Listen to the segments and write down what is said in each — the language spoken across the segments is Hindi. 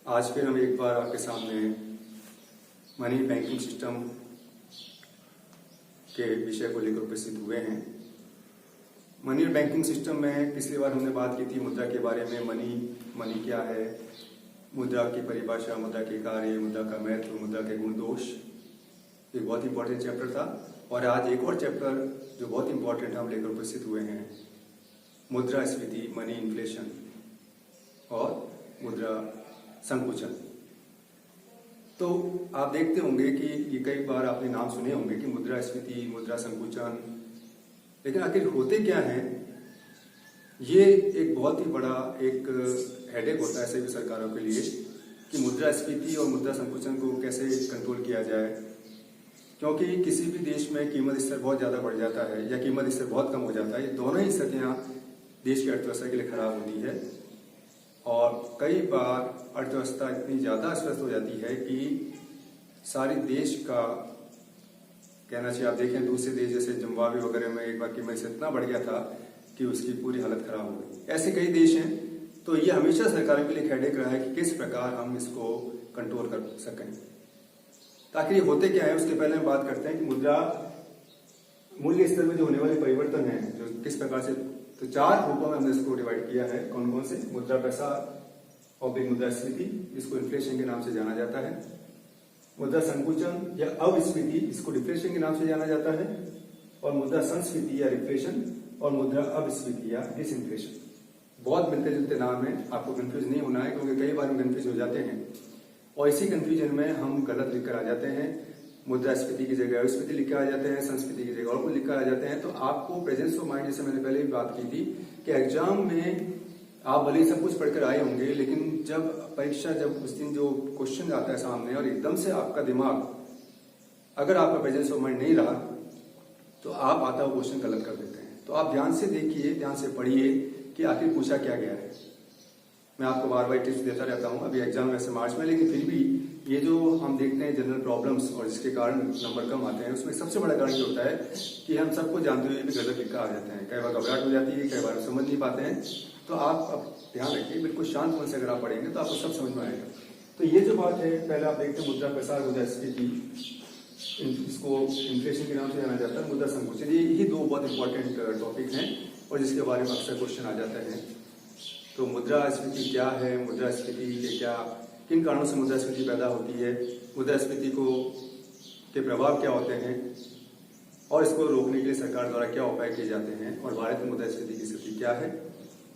आज फिर हम एक बार आपके सामने मनी बैंकिंग सिस्टम के विषय को लेकर उपस्थित हुए हैं। मनी बैंकिंग सिस्टम में पिछली बार हमने बात की थी मुद्रा के बारे में। मनी क्या है, मुद्रा की परिभाषा, मुद्रा के कार्य, मुद्रा का महत्व, मुद्रा के गुण दोष, एक बहुत इंपॉर्टेंट चैप्टर था। और आज एक और चैप्टर जो बहुत इंपॉर्टेंट हम लेकर उपस्थित हुए हैं, मुद्रास्फीति, मनी इन्फ्लेशन और मुद्रा संकुचन। तो आप देखते होंगे कि ये कई बार आपने नाम सुने होंगे कि मुद्रास्फीति, मुद्रा संकुचन, लेकिन आखिर होते क्या हैं? ये एक बहुत ही बड़ा एक हेडेक होता है सभी सरकारों के लिए कि मुद्रास्फीति और मुद्रा संकुचन को कैसे कंट्रोल किया जाए, क्योंकि किसी भी देश में कीमत स्तर बहुत ज़्यादा बढ़ जाता है या कीमत स्तर बहुत कम हो जाता है। ये दोनों ही स्थितियाँ देश की अर्थव्यवस्था के लिए खराब होती है और कई बार अर्थव्यवस्था इतनी ज़्यादा अस्वस्थ हो जाती है कि सारे देश का कहना चाहिए, आप देखें दूसरे देश जैसे जिम्बाब्वे वगैरह में एक बार कीमत से इतना बढ़ गया था कि उसकी पूरी हालत खराब हो गई। ऐसे कई देश हैं। तो ये हमेशा सरकारों के लिए हेडेक रहा है कि किस प्रकार हम इसको कंट्रोल कर सकें। ताकि ये होते क्या है उसके पहले हम बात करते हैं कि मुद्रा मूल्य स्तर में जो होने वाले परिवर्तन है, जो किस प्रकार से, तो चार रूपों में हमने इसको डिवाइड किया है। कौन कौन से? मुद्रा प्रसार और मुद्रास्फीति, इसको इन्फ्लेशन के नाम से जाना जाता है। मुद्रा संकुचन या अविस्फीति, इसको डिफ्लेशन के नाम से जाना जाता है। और मुद्रा संस्फीति या रिफ्लेशन और मुद्रा अविस्फीति या डिसइन्फ्लेशन। बहुत मिलते जुलते नाम है, आपको कंफ्यूज नहीं होना है, क्योंकि कई बार हम कंफ्यूज हो जाते हैं और इसी कंफ्यूजन में हम गलत लिख कर आ जाते हैं। मुद्रास्फीति की जगह अविस्फीति लिख कर आ जाते हैं, संस्फीति की जगह और कुछ लिख कर आ जाते हैं। तो आपको प्रेजेंस ऑफ माइंड, जैसे मैंने पहले भी बात की थी कि एग्जाम में आप भले ही सब कुछ पढ़कर आए होंगे, लेकिन जब परीक्षा, जब उस दिन जो क्वेश्चन आता है सामने और एकदम से आपका दिमाग, अगर आपका प्रेजेंस ऑफ माइंड नहीं रहा तो आप आता हुआ क्वेश्चन गलत कर देते हैं। तो आप ध्यान से देखिए, ध्यान से पढ़िए कि आखिर पूछा क्या गया है। मैं आपको बार बार टिप्स देता रहता हूँ। अभी एग्जाम वैसे मार्च में, लेकिन फिर भी ये जो हम देखते हैं जनरल प्रॉब्लम्स और जिसके कारण नंबर कम आते हैं, उसमें सबसे बड़ा कारण ये होता है कि हम सबको जानते हुए भी गलत लिखकर आ जाते हैं। कई बार घबराहट हो जाती है, कई बार समझ नहीं पाते हैं। तो आप अब ध्यान रखिए, बिल्कुल शांत मन से अगर आप पढ़ेंगे तो आपको सब समझ में आएगा। तो ये जो बात है, पहले आप देखते हैं मुद्रा प्रसार, मुद्रास्फीति, इसको इन्फ्लेशन के नाम से जाना जाता है, मुद्रा संकुचन। ये दो बहुत इंपॉर्टेंट टॉपिक हैं और जिसके बारे में अक्सर क्वेश्चन आ जाते हैं। तो मुद्रास्फीति क्या है, मुद्रास्फीति के क्या, किन कारणों से मुद्रास्फीति पैदा होती है, मुद्रास्फीति के प्रभाव क्या होते हैं और इसको रोकने के लिए सरकार द्वारा क्या उपाय किए जाते हैं और भारत में मुद्रास्फीति की स्थिति क्या है।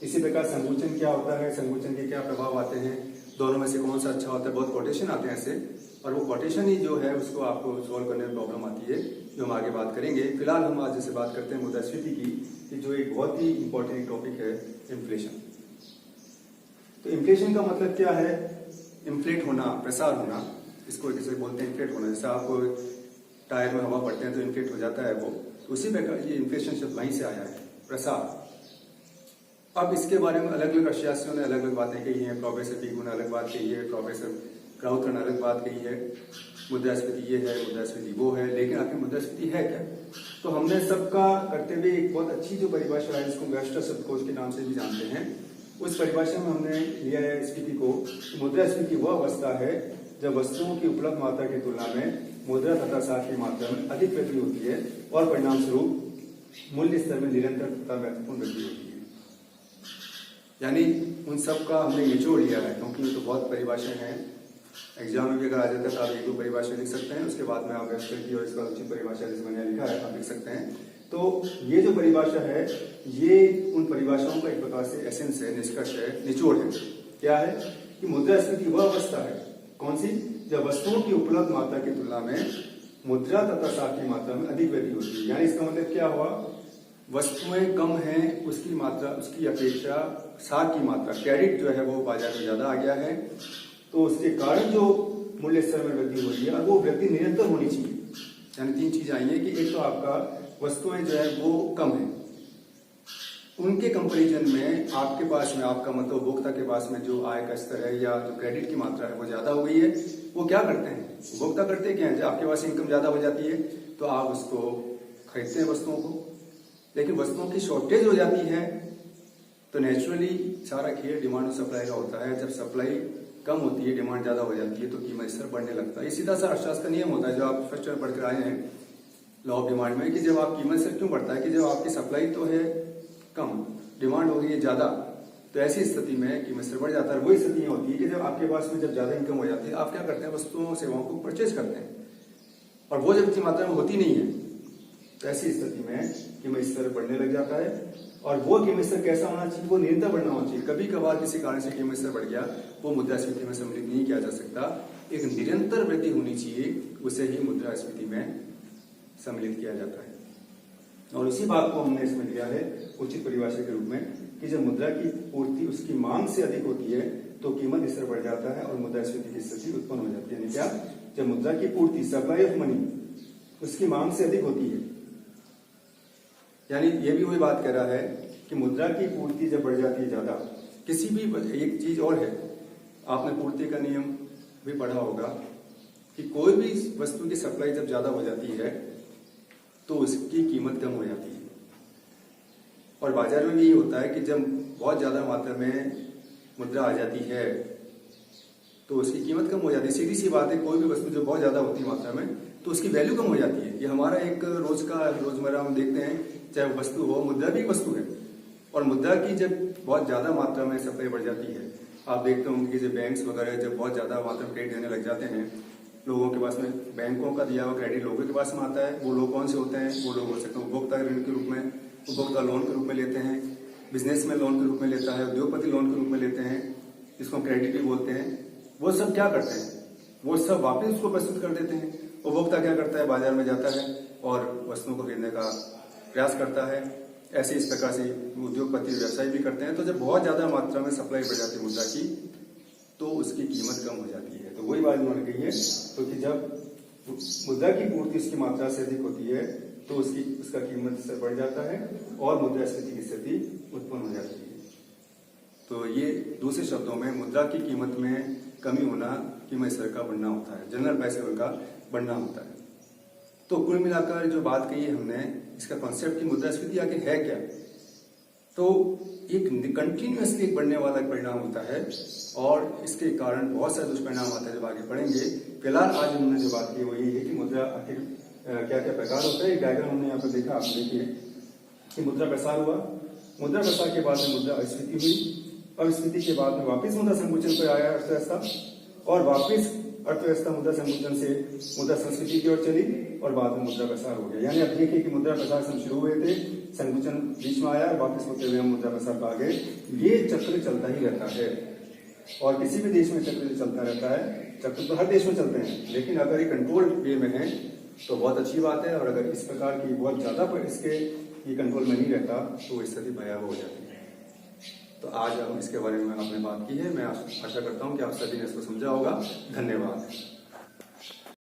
इसी प्रकार संकुचन क्या होता है, संकुचन के क्या प्रभाव आते हैं, दोनों में से कौन सा अच्छा होता है। बहुत कोटेशन आते हैं ऐसे, और वो कोटेशन ही जो है उसको आपको सॉल्व करने में प्रॉब्लम आती है, जो हम आगे बात करेंगे। फिलहाल हम आज जैसे बात करते हैं मुद्रास्फीति की, जो एक बहुत ही इंपॉर्टेंट टॉपिक है, इन्फ्लेशन। तो इन्फ्लेशन का मतलब क्या है? इन्फ्लेट होना, प्रसार होना, इसको जैसे बोलते हैं इन्फ्लेट होना। जैसे आपको टायर में हवा भरते हैं तो इन्फ्लेट हो जाता है वो, तो उसी प्रकार ये इन्फ्लेशन शब्द वहीं से आया है, प्रसार। अब इसके बारे में अलग अलग अर्थशास्त्रियों ने अलग अलग बातें कही हैं। प्रोफेसर पीगू ने अलग बात कही है, प्रोफेसर क्राउथर ने अलग बात कही है। मुद्रास्फीति ये है, मुद्रास्फीति वो है, लेकिन आखिर मुद्रास्फीति है क्या? तो हमने सबका करते हुए एक बहुत अच्छी जो परिभाषा है, जिसको वेबस्टर शब्दकोश के नाम से भी जानते हैं, उस परिभाषा में हमने लिया है स्फीति को। मुद्रास्फीति वह अवस्था है जब वस्तुओं की उपलब्ध मात्रा की तुलना में मुद्रा तथा साख की मात्रा में अधिक वृद्धि होती है और परिणाम स्वरूप मूल्य स्तर में निरंतर तथा महत्वपूर्ण वृद्धि होती है। यानी उन सब का हमने निचोड़ लिया है, क्योंकि ये तो बहुत परिभाषाएं हैं। एग्जाम में भी अगर आ जाता है तो आप एक दो परिभाषा लिख सकते हैं, उसके बाद में आप वेबस्टर की और इसका उचित परिभाषा जिस मैंने लिखा है आप लिख सकते हैं। तो ये जो परिभाषा है, ये उन परिभाषाओं का एक प्रकार से एसेंस है, निष्कर्ष है, निचोड़ है। क्या है कि मुद्रास्फीति वह अवस्था है, कौन सी? जब वस्तुओं की उपलब्ध मात्रा की तुलना में मुद्रा तथा साख की मात्रा में अधिक वृद्धि होती है। यानी इसका मतलब क्या हुआ? वस्तुएं कम हैं, उसकी मात्रा, उसकी अपेक्षा साख की मात्रा, क्रेडिट जो है वो बाजार में ज्यादा आ गया है, तो उसके कारण जो मूल्य स्तर में वृद्धि हो रही है, और वो वृद्धि निरंतर होनी चाहिए। यानी तीन चीज आई है कि एक तो आपका वस्तुएं जो है वो कम है, उनके कंपैरिजन में आपके पास में, आपका मतलब उपभोक्ता के पास में जो आय का स्तर है या जो क्रेडिट की मात्रा है वो ज्यादा हो गई है। वो क्या करते हैं, उपभोक्ता करते क्या है? जब आपके पास इनकम ज्यादा हो जाती है तो आप उसको खरीदते हैं वस्तुओं को, लेकिन वस्तुओं की शॉर्टेज हो जाती है तो नेचुरली सारा खेल डिमांड और सप्लाई का होता है। जब सप्लाई कम होती है, डिमांड ज्यादा हो जाती है, तो कीमत स्तर बढ़ने लगता है। ये सीधा सा अर्थशास्त्र का नियम होता है जो आप फर्स्ट ईयर पढ़ कर आए हैं लॉ ऑफ डिमांड में, कि जब आप कीमत स्तर क्यों बढ़ता है कि जब आपकी सप्लाई तो है कम, डिमांड हो रही है ज्यादा, तो ऐसी स्थिति में कीमत स्तर बढ़ जाता है। वही स्थिति होती है कि जब आपके पास में जब ज्यादा इनकम हो जाती है, आप क्या करते हैं, वस्तुओं सेवाओं को परचेज करते हैं, और वो जब इतनी मात्रा में होती नहीं है, तो ऐसी स्थिति में कीमत स्तर बढ़ने लग जाता है। और वो कीमत स्तर कैसा होना चाहिए, वो निरंतर बढ़ना होना चाहिए। कभी कभार किसी कारण से कीमत स्तर बढ़ गया, वो मुद्रास्फीति में सम्मिलित नहीं किया जा सकता। एक निरंतर वृद्धि होनी चाहिए, उसे ही मुद्रास्फीति में सम्मिलित किया जाता है। और इसी बात को हमने इसमें लिया है उचित परिभाषा के रूप में, कि जब मुद्रा की पूर्ति उसकी मांग से अधिक होती है तो कीमत स्तर बढ़ जाता है और मुद्रास्फीति की स्थिति उत्पन्न हो जाती है। यानी क्या, जब मुद्रा की पूर्ति, सप्लाई ऑफ मनी, उसकी मांग से अधिक होती है, यानी ये भी वही बात कह रहा है कि मुद्रा की पूर्ति जब बढ़ जाती है ज्यादा, किसी भी, एक चीज और है, आपने पूर्ति का नियम भी पढ़ा होगा कि कोई भी वस्तु की सप्लाई जब ज्यादा हो जाती है तो उसकी कीमत कम हो जाती है। और बाजार में भी यही होता है कि जब बहुत ज्यादा मात्रा में मुद्रा आ जाती है तो उसकी कीमत कम हो जाती है। सीधी सी बात है, कोई भी वस्तु जो बहुत ज्यादा होती है मात्रा में तो उसकी वैल्यू कम हो जाती है। ये हमारा एक रोजमर्रा हम देखते हैं, चाहे वस्तु हो, मुद्रा भी वस्तु है, और मुद्रा की जब बहुत ज्यादा मात्रा में सप्लाई बढ़ जाती है, आप देखते होंगे कि जो बैंक्स वगैरह जब बहुत ज्यादा मात्रा में क्रेडिट देने लग जाते हैं लोगों के पास में, बैंकों का दिया हुआ क्रेडिट लोगों के पास में आता है। वो लोग कौन से होते हैं, वो लोग हो सकते हैं उपभोक्ता ऋण के रूप में, उपभोक्ता लोन के रूप में लेते हैं, बिजनेसमैन लोन के रूप में लेता है, उद्योगपति लोन के रूप में लेते हैं, जिसको क्रेडिट भी बोलते हैं। वो सब क्या करते हैं, वो सब वापस उसको प्रस्तुत कर देते हैं। उपभोक्ता क्या करता है, बाजार में जाता है और वस्तुओं को खरीदने का प्रयास करता है। ऐसे इस प्रकार से उद्योगपति व्यवसाय भी करते हैं। तो जब बहुत ज्यादा मात्रा में सप्लाई बढ़ जाती है मुद्रा की, तो उसकी कीमत कम हो जाती है। तो वही बात उन्होंने कही है, तो कि जब मुद्रा की पूर्ति उसकी मात्रा से अधिक होती है तो उसका कीमत स्तर बढ़ जाता है और मुद्रास्फीति की स्थिति उत्पन्न हो जाती है। तो ये दूसरे शब्दों में मुद्रा की कीमत में कमी होना कीमत स्तर का बढ़ना होता है, जनरल प्राइस लेवल का बढ़ना होता है। तो कुल मिलाकर जो बात कही है हमने, इसका कॉन्सेप्ट की मुद्रास्फीति आगे है क्या, तो एक कंटिन्यूअसली बढ़ने वाला परिणाम होता है और इसके कारण बहुत सारे दुष्परिणाम आते हैं जब आगे पढ़ेंगे। फिलहाल आज हमने जो बात की वो यही है कि मुद्रा आखिर क्या क्या प्रकार होता है। एक डायग्राम हमने यहाँ पर देखा, आप देखिए कि मुद्रा प्रसार हुआ, मुद्रा प्रसार के बाद में मुद्रा अस्फीति हुई, अस्फीति के बाद में वापिस मुद्रा संकुचन पर आया अर्थव्यवस्था, और वापिस अर्थव्यवस्था मुद्रा संकुचन से मुद्रा संस्कृति की ओर चली और बाद में मुद्रा प्रसार हो गया। यानी अब देखिए कि मुद्रा प्रसार से हम शुरू हुए थे, संकुचन बीच में आया, वापस होते हुए हम मुद्रा प्रसार पर आ गए। ये चक्र चलता ही रहता है और किसी भी देश में चक्र चलता रहता है। चक्र तो हर देश में चलते हैं, लेकिन अगर ये कंट्रोल वे में है तो बहुत अच्छी बात है, और अगर इस प्रकार की बहुत ज्यादा पर इसके ये कंट्रोल में नहीं रहता तो स्थिति भयावह हो जाती है। तो आज हम इसके बारे में आपने बात की है। मैं आशा करता हूं कि आप सभी ने इसको समझा होगा। धन्यवाद।